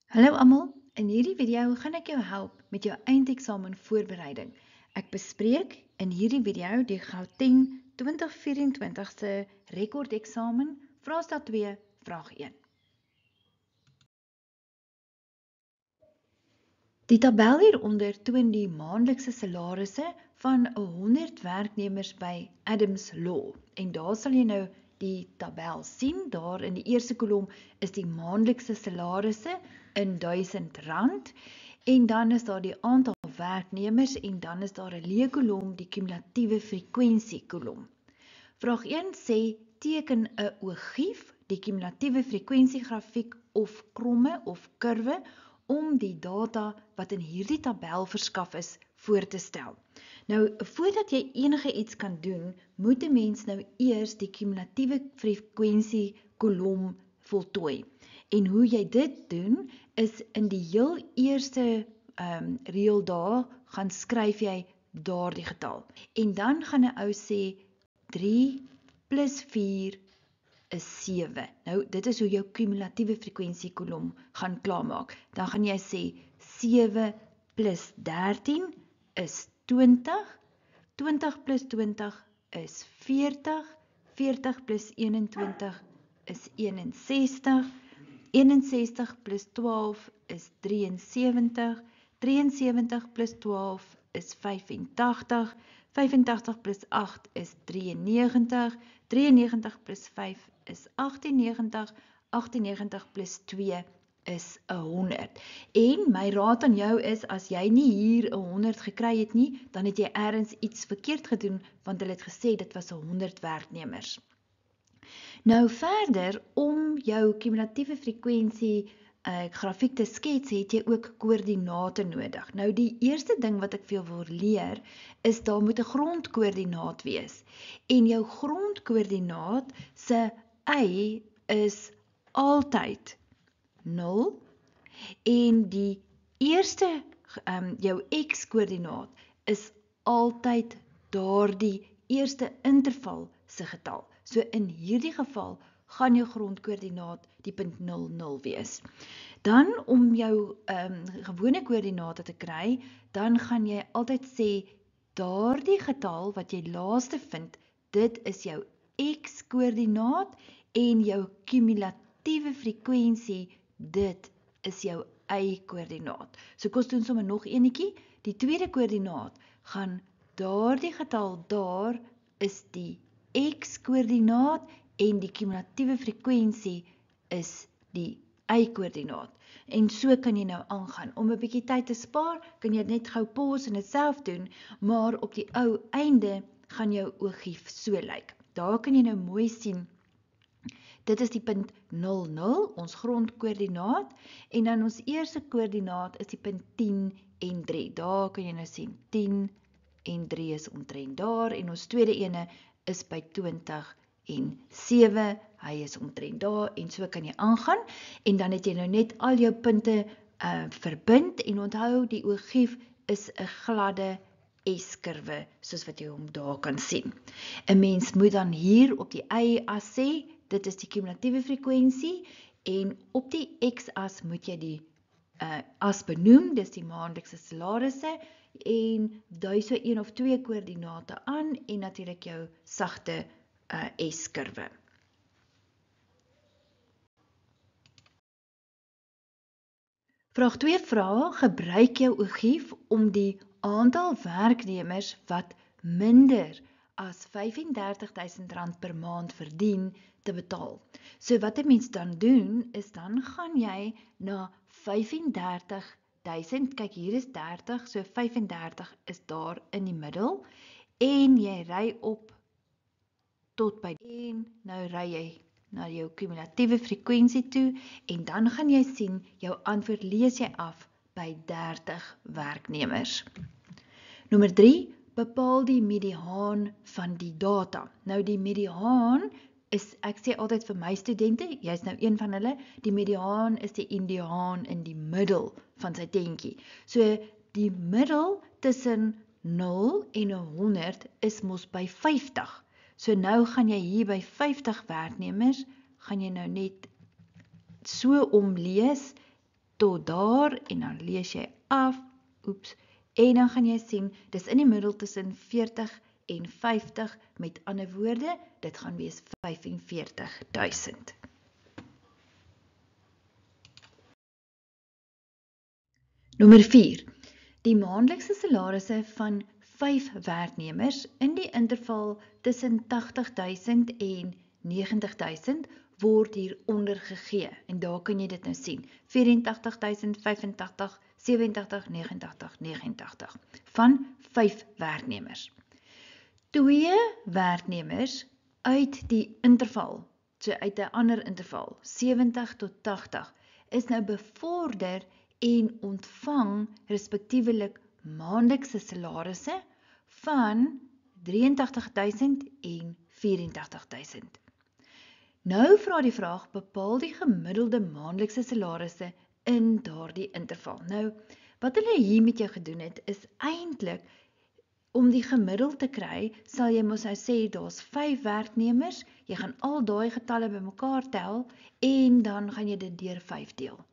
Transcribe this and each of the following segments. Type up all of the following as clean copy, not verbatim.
Hallo almal, in hierdie video gaan ek jou help met jou eindeksamen voorbereiding. Ek bespreek in hierdie video die Gauteng 2024 se rekordeksamen, vraestel 2, vraag 1. Die tabel hieronder toon die maandelikse salarisse van 100 werknemers by Adams Law. En daar sal jy nou die tabel sien. Daar in die eerste kolom is die maandelikse salarisse in R1000 en dan is daar die aantal werknemers en dan is daar 'n leë kolom, die kumulatiewe frekwensie kolom. Vraag 1 sê teken 'n ogief, die kumulatiewe frekwensiegrafiek of kromme of kurwe om die data wat in hierdie tabel verskaf is voor te stel. Nou, voordat jy enige iets kan doen, moet 'n mens nou eers die kumulatiewe frekwensie kolom voltooi. En hoe jy dit doen, is in die heel eerste reël daar, gaan skryf jy daardie getal. En dan gaan 'n ou sê 3 plus 4 is 7. Nou, dit is hoe jou kumulatiewe frekwensie kolom gaan klaarmaak. Dan gaan jy sê 7 plus 13 is 20, 20 plus 20 is 40, 40 plus 21 is 61, 61 plus 12 is 73, 73 plus 12 is 85, 85 plus 8 is 93, 93 plus 5 is 98, 98 plus 2 is 100. En my raad aan jou is, as jy nie hier 100 gekry het nie, dan het jy ergens iets verkeerd gedoen, want hulle het gesê dit was 100 werknemers. Nou verder, om jou kumulatiewe frekwensie grafiek te skets, het jy ook koördinate nodig. Nou die eerste ding wat ek vir jou wil leer, is daar moet 'n grondkoördinaat wees. En jou grondkoördinaat se y is altyd 0 en die eerste jou x-koördinaat is altyd daardie eerste interval se getal. So in hierdie geval gaan jou grondkoördinaat die punt 00 wees. Dan om jou gewone koördinate te kry, dan gaan jy altyd sê daardie getal wat jy laaste vind, dit is jou x-koördinaat en jou kumulatiewe frekwensie, dit is jou y-koördinaat. So kom ons doen sommer nog enetjie. Die tweede koördinaat gaan daardie getal daar is die x-koördinaat en die kumulatiewe frekwensie is die y-koördinaat. En so kan jy nou aangaan. Om 'n bietjie tyd te spaar, kan jy net gou pause en dit self doen, maar op die ou einde gaan jou ogief so lyk. Daar kan jy nou mooi sien, dit is die punt 00, ons grondkoördinaat, en dan ons eerste koördinaat is die punt 10 en 3. Daar kan jy nou sien, 10 en 3 is omtrent daar, en ons tweede ene is by 20 en 7, hy is omtrent daar, en so kan jy aangaan, en dan het jy nou net al jou punte verbind, en onthou, die ogief is 'n gladde S-kurwe, soos wat jy hom daar kan sien. 'n Mens moet dan hier op die y-as sê, dit is die kumulatiewe frekwensie, en op die x-as moet jy die as benoem, dis die maandelikse salarisse, en dui so 1 of 2 koördinate aan, en natuurlik jou sagte S-kurwe. Vraag 2 vra, gebruik jou ogief om die aantal werknemers wat minder as R35.000 per maand verdien te betaal. So wat 'n mens dan doen, is dan gaan jy na 35.000, kyk hier is 30, so 35 is daar in die middel, en jy ry op tot by, en nou ry jy na jou kumulatiewe frekwensie toe, en dan gaan jy sien, jou antwoord lees jy af by 30 werknemers. Nommer 3, bepaal die mediaan van die data. Nou die mediaan is, ek sê altyd vir my studente, jy is nou een van hulle, die mediaan is die indiaan in die middel van sy tentjie. So die middel tussen 0 en 100 is mos by 50. So nou gaan jy hier by 50 werknemers, gaan jy nou net so omlees, tot daar en dan lees jy af, en dan gaan jy sien, dis in die middel tussen 40 en 50, met ander woorde, dit gaan wees 45.000. Nommer 4. Die maandelikse salarisse van 5 werknemers in die interval tussen 80.000 en 90.000 word hieronder gegee. En daar kan jy dit nou sien. 84.000, 85, 87, 89, 89. Van 5 werknemers. 2 werknemers uit die interval, so uit 'n ander interval, 70 tot 80, is nou bevorder en ontvang respectiewelik maandelikse salarisse van 83.000 en 84.000. Nou vra die vraag, bepaal die gemiddelde maandelikse salarisse in daardie interval. Nou, wat hulle hier met jou gedoen het, is eintlik om die gemiddeld te kry, sal jy mos nou sê, daar's 5 werknemers, jy gaan al daai getalle bymekaar tel, en dan gaan jy dit deur 5 deel.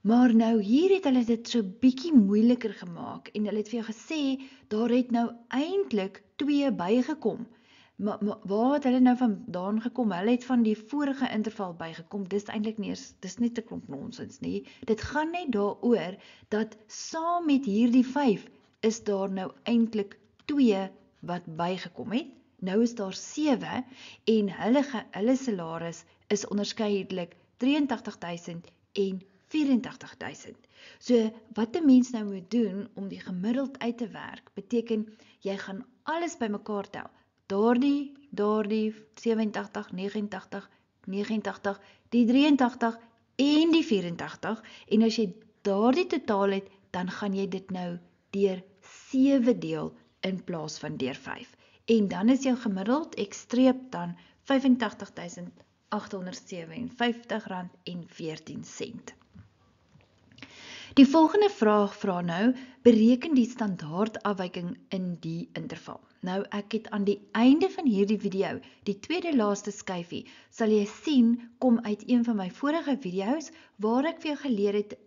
Maar nou hier het hulle dit so bietjie moeiliker gemaak, en hulle het vir jou gesê, daar het nou eintlik 2 bygekom. Maar waar het hulle nou vandaan gekom? Hulle het van die vorige interval bygekom, dis eintlik nie, dis net 'n klomp nonsens nie. Dit gaan net daaroor, dat saam met hierdie 5, is daar nou eintlik 2 wat bygekom het. Nou is daar 7 en hulle salaris is onderskeidelik 83.000 en 84.000. So wat 'n mens nou moet doen om die gemiddeld uit te werk, beteken jy gaan alles bymekaar tel. Daardie 87, 89, 89, die 83 en die 84, en as jy daardie totaal het, dan gaan jy dit nou deur 7 deel in plaas van deur 5. En dan is jou gemiddeld, ek streep dan R85.857.14. Die volgende vraag vra nou, bereken die standaardafwyking in die interval. Nou, ek het aan die einde van hierdie video, die tweede laaste skyfie, sal jy sien, kom uit een van my vorige video's, waar ek vir jou geleer het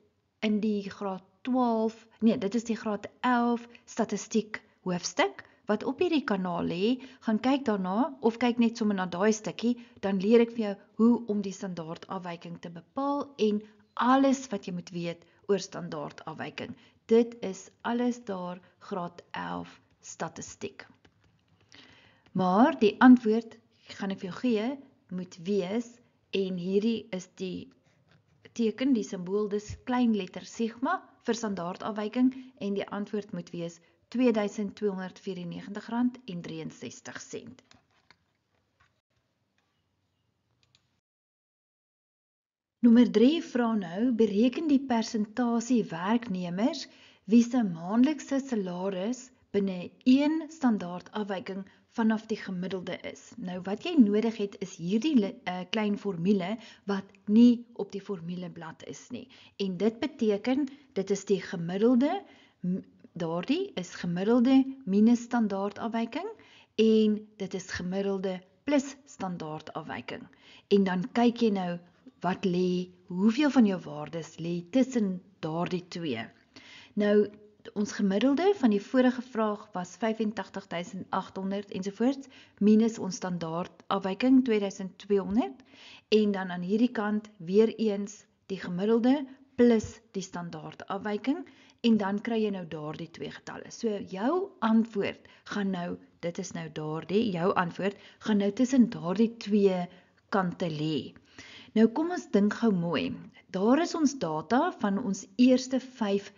in die graad 12, nee, dit is die graad 11 statistiek hoofstuk, wat op hierdie kanaal lê, gaan kyk daarna, of kyk net sommer na daai stukkie, dan leer ek vir jou hoe om die standaardafwyking te bepaal, en alles wat jy moet weet oor standaardafwyking. Dit is alles daar, graad 11 statistiek. Maar die antwoord, gaan ek vir jou gee, moet wees, en hierdie is die teken, die symbool, dis klein letter sigma vir standaardafwyking, en die antwoord moet wees R2.294.63. Nommer 3 vra nou, bereken die persentasie werknemers wie se maandelikse salaris binne een standaardafwyking vanaf die gemiddelde is. Nou wat jy nodig het is hierdie klein formule wat nie op die formuleblad is nie. En dit beteken, dit is die gemiddelde, daardie is gemiddelde minus standaardafwyking, en dit is gemiddelde plus standaardafwyking. En dan kyk jy nou, wat lê, hoeveel van jou waardes lê tussen daardie 2. Nou, ons gemiddelde van die vorige vraag was 85.800 ensovoorts, minus ons standaardafwyking 2200, en dan aan hierdie kant weer eens die gemiddelde plus die standaardafwyking, en dan kry jy nou daardie 2 getalle. So jou antwoord gaan nou, dit is nou daardie, jou antwoord gaan nou tussen daardie 2 kante lê. Nou kom ons dink gou mooi, daar is ons data van ons eerste 5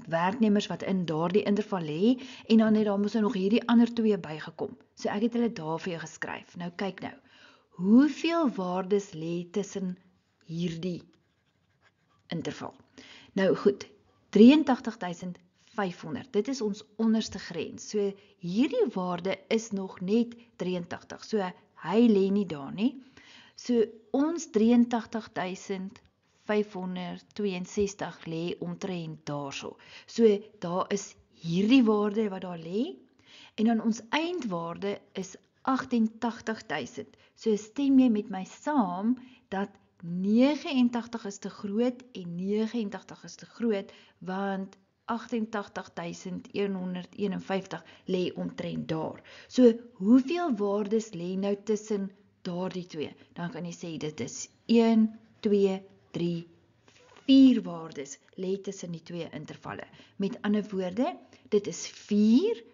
werknemers wat in daardie interval lê, en dan het daar moes nog hierdie ander 2 bygekom. So ek het hulle daar vir jou geskryf. Nou kyk nou, hoeveel waardes lê tussen hierdie interval? Nou goed, 83.500, dit is ons onderste grens. So hierdie waarde is nog net 83, so hy lê nie daar nie. So ons 83.562 lê omtrent daarso. So daar is hierdie waarde wat daar lê, en dan ons eindwaarde is 88.000. So stem jy met my saam dat 89 is te groot en 89 is te groot, want 88.151 lê omtrent daar. So, hoeveel waardes lê nou tussen daardie twee? Dan kan jy sê dit is 1, 2, 3, 4 waardes lê tussen die twee intervalle. Met ander woorde, dit is 4,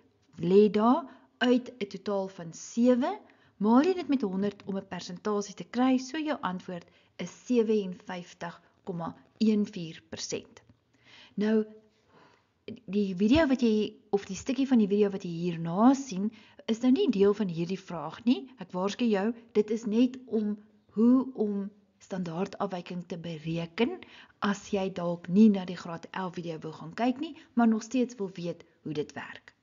lê daar uit 'n totaal van 7, maal jy dit met 100 om 'n persentasie te kry, so jou antwoord is 57,14%. Nou, die video wat jy, of die stukkie van die video wat jy hierna sien, is nou nie deel van hierdie vraag nie. Ek waarsku jou, dit is net hoe om standaardafwyking te bereken, as jy dalk nie na die graad 11 video wil gaan kyk nie, maar nog steeds wil weet hoe dit werk.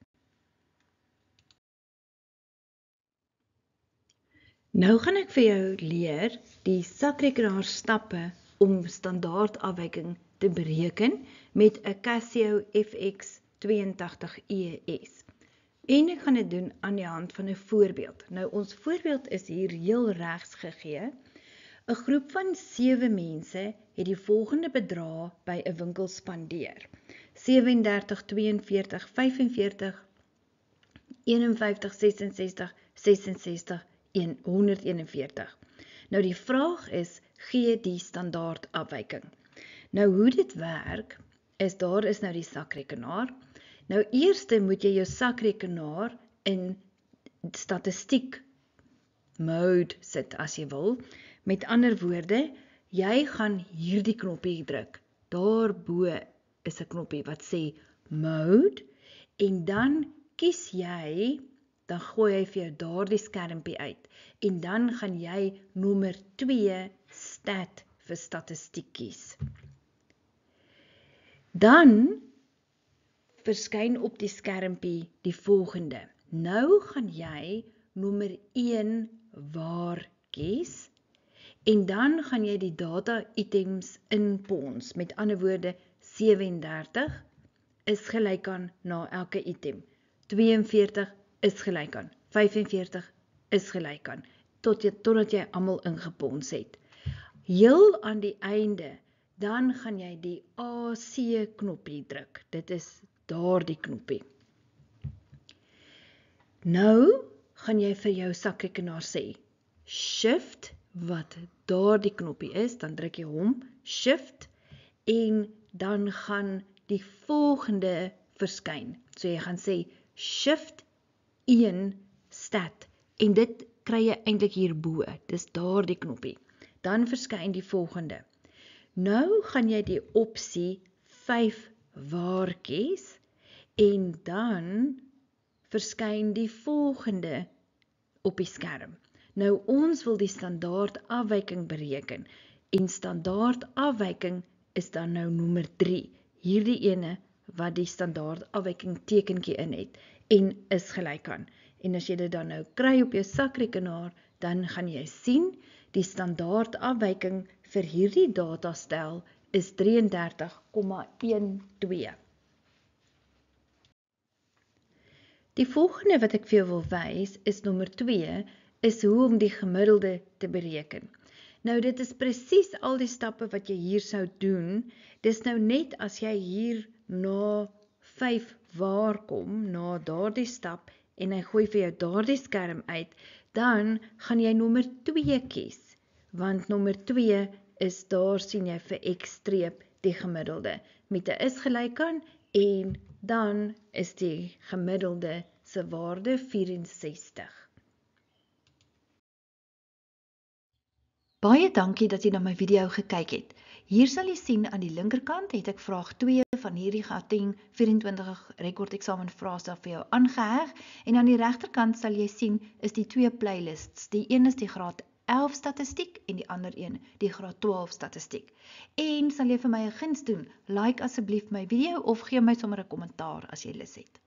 Nou gaan ek vir jou leer die sakrekenaar stappe om standaardafwyking te bereken met 'n Casio FX82ES. En ek gaan dit doen aan die hand van 'n voorbeeld. Nou, ons voorbeeld is hier heel regs gegee. 'n Groep van 7 mense het die volgende bedrae by 'n winkel spandeer: 37, 42, 45, 51, 66, 66, 141. Nou die vraag is, gee die standaardafwyking. Nou hoe dit werk, is daar is nou die sakrekenaar. Nou eerste moet jy jou sakrekenaar in statistiek mode sit as jy wil. Met ander woorde, jy gaan hierdie knoppie druk. Daarbo is 'n knoppie wat sê mode en dan kies jy, dan gooi hy vir jou daardie skermpie uit en dan gaan jy nommer 2 stat vir statistiek kies. Dan verskyn op die skermpie die volgende. Nou gaan jy nommer 1 waar kies en dan gaan jy die data items inpons. Met ander woorde, 37 is gelyk aan na elke item. 42 is gelyk aan. 45 is gelyk aan. Totdat jy almal ingepons het. Heel aan die einde, dan gaan jy die AC knoppie druk. Dit is daardie knoppie. Nou gaan jy vir jou sakrekenaar sê, shift, wat daardie knoppie is, dan druk jy hom, shift, en dan gaan die volgende verskyn. So jy gaan sê, shift 1 stat, en dit kry jy eintlik hierbo, dis daardie knoppie. Dan verskyn die volgende. Nou gaan jy die opsie 5 waar kies, en dan verskyn die volgende op die skerm. Nou ons wil die standaardafwyking bereken, en standaardafwyking is dan nou nommer 3, hierdie ene wat die standaardafwyking tekentjie in het, en is gelyk aan. En as jy dit dan nou kry op jou sakrekenaar, dan gaan jy sien, die standaardafwyking vir hierdie datastel is 33,12. Die volgende wat ek vir jou wil wys, is nommer 2, is hoe om die gemiddelde te bereken. Nou dit is presies al die stappe wat jy hier sou doen, dis nou net as jy hier na 5 waar kom, na daardie stap, en hy gooi vir jou daardie skerm uit, dan gaan jy nommer 2 kies, want nommer 2 is daar sien jy vir x-streep die gemiddelde, met 'n is gelyk aan, en dan is die gemiddelde se waarde 64. Baie dankie dat jy na my video gekyk het. Hier sal jy sien aan die linkerkant het ek vraag 2 van hierdie Gauteng 24 rekordeksamen vraestel vir jou aangeheg, en aan die regterkant sal jy sien is die 2 playlists. Die een is die graad 11 statistiek en die ander een die graad 12 statistiek. En sal jy vir my 'n guns doen, like asseblief my video of gee my sommer 'n kommentaar as jy lus het.